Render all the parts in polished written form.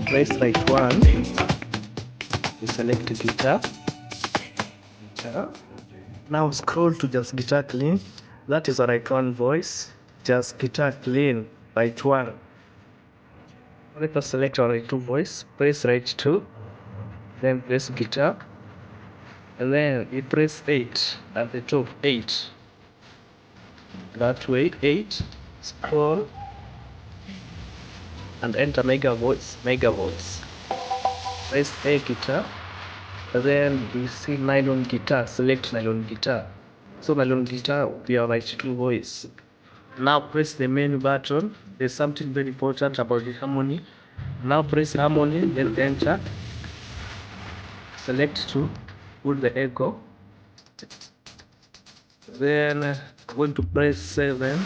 press right 1, you select guitar. Now scroll to just guitar clean. That is a right 1 voice. Just guitar clean, right 1. Let us select our right 2 voice. Press right 2, then press guitar, and then you press 8 at the top. 8. That way, 8. Scroll and enter mega voice. Press A guitar, and then you see nylon guitar. Select nylon guitar. So nylon guitar will be our right 2 voice. Now press the menu button. There's something very important about the harmony. Now press harmony, then enter. Select 2, put the echo. Then I'm going to press 7.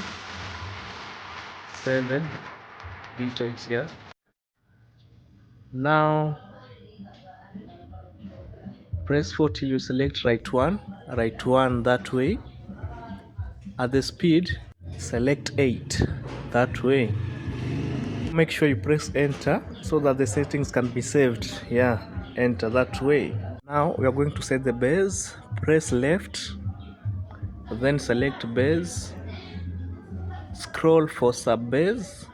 7. Guitar is here. Now press 4 till you select right 1. Right 1 that way. At the speed, select 8 that way. Make sure you press enter so that the settings can be saved. Enter that way. Now we are going to set the bass. Press left, then select bass. Scroll for sub bass.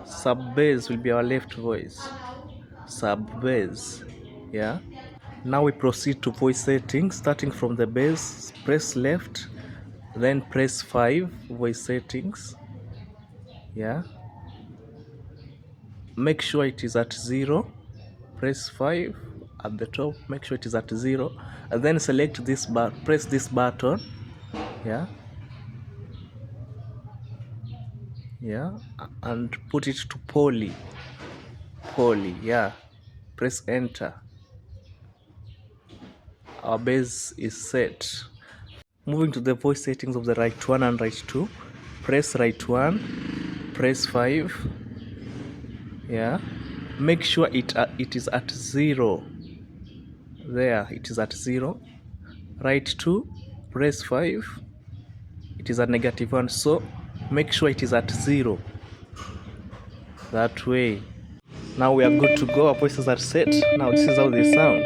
Sub bass will be our left voice. Sub bass. Now we proceed to voice settings. Starting from the bass, press left, then press 5, voice settings. Make sure it is at 0. Press 5 at the top, make sure it is at 0, and then select this bar, press this button. And put it to poly. Press enter. Our bass is set. Moving to the voice settings of the right 1 and right 2. Press right 1, press 5. Make sure it is at 0. There, it is at 0. Right 2, press 5. It is at -1, so make sure it is at 0. That way. Now we are good to go. Our voices are set. Now this is how they sound.